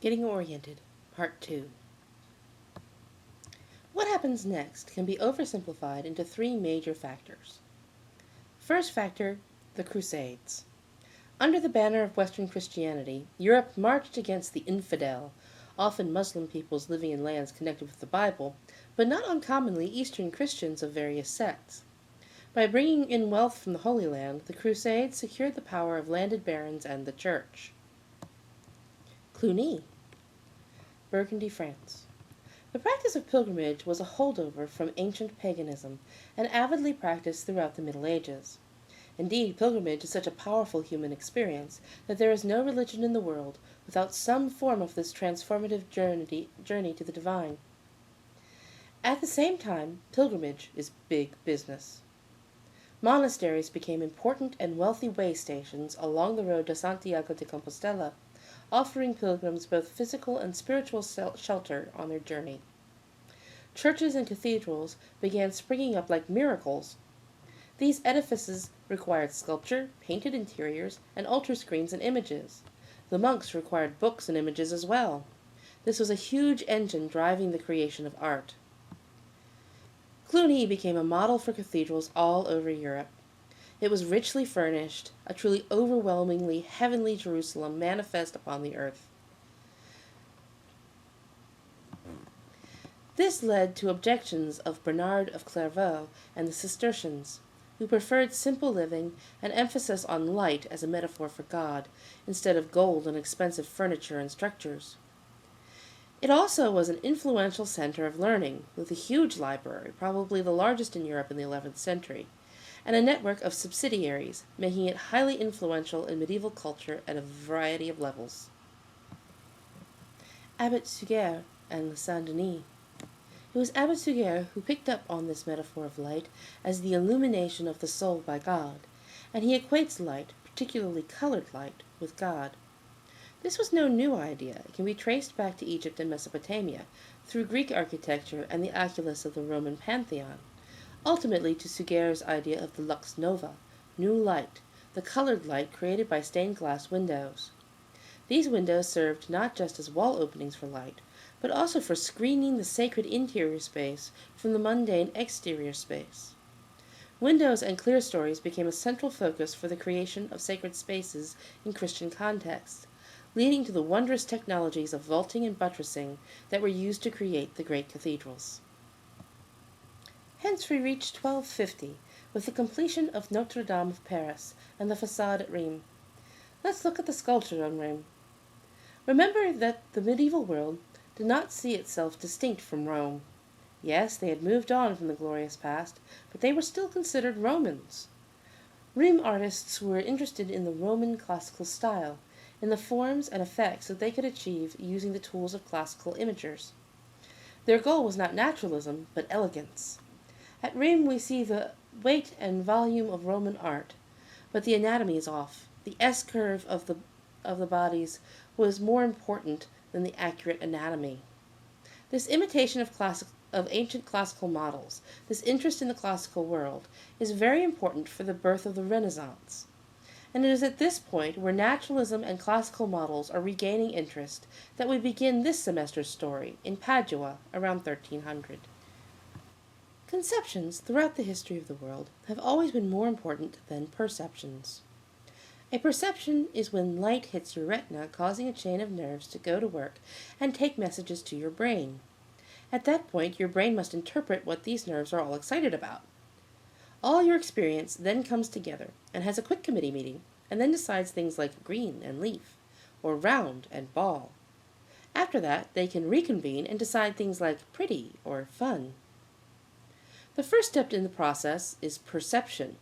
Getting Oriented, Part 2. What happens next can be oversimplified into three major factors. First factor, the Crusades. Under the banner of Western Christianity, Europe marched against the infidel, often Muslim peoples living in lands connected with the Bible, but not uncommonly Eastern Christians of various sects. By bringing in wealth from the Holy Land, the Crusades secured the power of landed barons and the Church. Cluny, Burgundy, France. The practice of pilgrimage was a holdover from ancient paganism and avidly practiced throughout the Middle Ages. Indeed, pilgrimage is such a powerful human experience that there is no religion in the world without some form of this transformative journey to the divine. At the same time, pilgrimage is big business. Monasteries became important and wealthy way stations along the road to Santiago de Compostela, offering pilgrims both physical and spiritual shelter on their journey. Churches and cathedrals began springing up like miracles. These edifices required sculpture, painted interiors, and altar screens and images. The monks required books and images as well. This was a huge engine driving the creation of art. Cluny became a model for cathedrals all over Europe. It was richly furnished, a truly overwhelmingly heavenly Jerusalem manifest upon the earth. This led to objections of Bernard of Clairvaux and the Cistercians, who preferred simple living and emphasis on light as a metaphor for God, instead of gold and expensive furniture and structures. It also was an influential center of learning, with a huge library, probably the largest in Europe in the 11th century, and a network of subsidiaries, making it highly influential in medieval culture at a variety of levels. Abbot Suger and Saint-Denis. It was Abbot Suger who picked up on this metaphor of light as the illumination of the soul by God, and he equates light, particularly colored light, with God. This was no new idea. It can be traced back to Egypt and Mesopotamia, through Greek architecture and the oculus of the Roman pantheon, ultimately to Suger's idea of the lux nova, new light, the colored light created by stained glass windows. These windows served not just as wall openings for light, but also for screening the sacred interior space from the mundane exterior space. Windows and clerestories became a central focus for the creation of sacred spaces in Christian contexts, leading to the wondrous technologies of vaulting and buttressing that were used to create the great cathedrals. Hence we reach 1250, with the completion of Notre Dame of Paris and the façade at Rheims. Let's look at the sculpture on Rheims. Remember that the medieval world did not see itself distinct from Rome. Yes, they had moved on from the glorious past, but they were still considered Romans. Rheims artists were interested in the Roman classical style, in the forms and effects that they could achieve using the tools of classical imagers. Their goal was not naturalism, but elegance. At Rheims we see the weight and volume of Roman art, but the anatomy is off. The S-curve of the bodies was more important than the accurate anatomy. This imitation of ancient classical models, this interest in the classical world, is very important for the birth of the Renaissance. And it is at this point, where naturalism and classical models are regaining interest, that we begin this semester's story in Padua around 1300. Conceptions throughout the history of the world have always been more important than perceptions. A perception is when light hits your retina, causing a chain of nerves to go to work and take messages to your brain. At that point, your brain must interpret what these nerves are all excited about. All your experience then comes together and has a quick committee meeting, and then decides things like green and leaf, or round and ball. After that, they can reconvene and decide things like pretty or fun. The first step in the process is perception.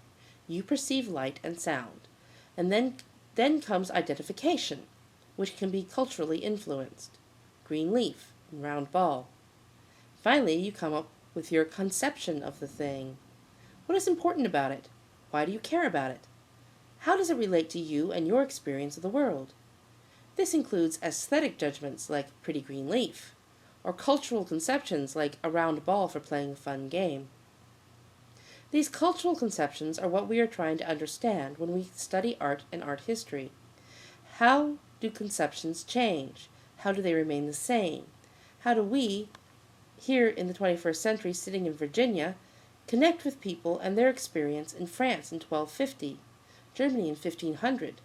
You perceive light and sound. And then comes identification, which can be culturally influenced. Green leaf and round ball. Finally, you come up with your conception of the thing. What is important about it? Why do you care about it? How does it relate to you and your experience of the world? This includes aesthetic judgments like pretty green leaf, or cultural conceptions like a round ball for playing a fun game. These cultural conceptions are what we are trying to understand when we study art and art history. How do conceptions change? How do they remain the same? How do we, here in the 21st century, sitting in Virginia, connect with people and their experience in France in 1250, Germany in 1500,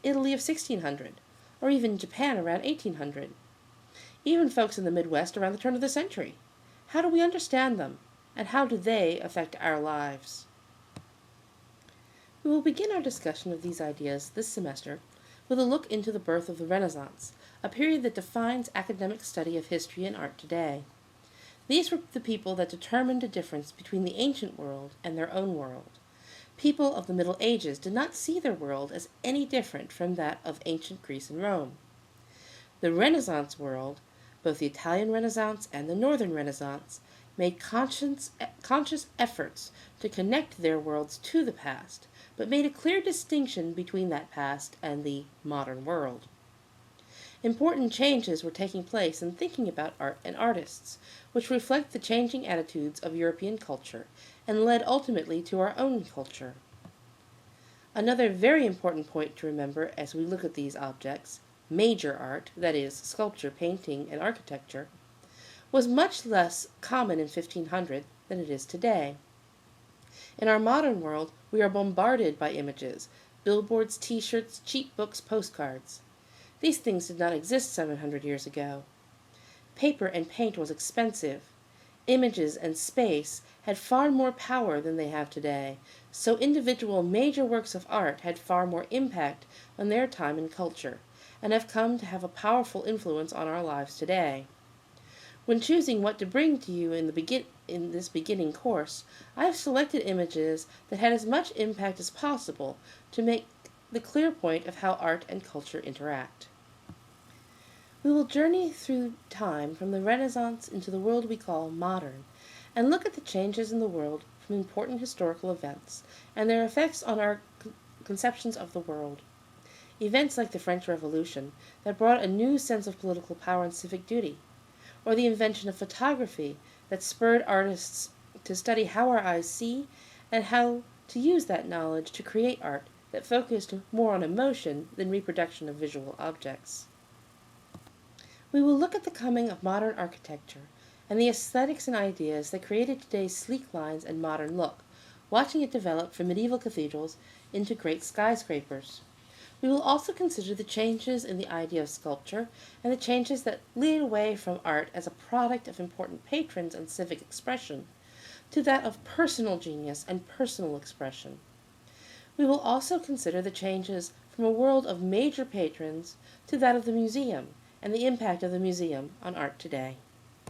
Italy of 1600, or even Japan around 1800? Even folks in the Midwest around the turn of the century. How do we understand them, and how do they affect our lives? We will begin our discussion of these ideas this semester with a look into the birth of the Renaissance, a period that defines academic study of history and art today. These were the people that determined the difference between the ancient world and their own world. People of the Middle Ages did not see their world as any different from that of ancient Greece and Rome. The Renaissance world, both the Italian Renaissance and the Northern Renaissance, made conscious efforts to connect their worlds to the past, but made a clear distinction between that past and the modern world. Important changes were taking place in thinking about art and artists, which reflect the changing attitudes of European culture and led ultimately to our own culture. Another very important point to remember as we look at these objects, major art, that is, sculpture, painting, and architecture, was much less common in 1500 than it is today. In our modern world, we are bombarded by images, billboards, t-shirts, cheap books, postcards. These things did not exist 700 years ago. Paper and paint was expensive. Images and space had far more power than they have today, so individual major works of art had far more impact on their time and culture, and have come to have a powerful influence on our lives today. When choosing what to bring to you in this beginning course, I have selected images that had as much impact as possible to make the clear point of how art and culture interact. We will journey through time from the Renaissance into the world we call modern, and look at the changes in the world from important historical events and their effects on our conceptions of the world. Events like the French Revolution that brought a new sense of political power and civic duty, or the invention of photography that spurred artists to study how our eyes see and how to use that knowledge to create art that focused more on emotion than reproduction of visual objects. We will look at the coming of modern architecture and the aesthetics and ideas that created today's sleek lines and modern look, watching it develop from medieval cathedrals into great skyscrapers. We will also consider the changes in the idea of sculpture and the changes that lead away from art as a product of important patrons and civic expression to that of personal genius and personal expression. We will also consider the changes from a world of major patrons to that of the museum and the impact of the museum on art today.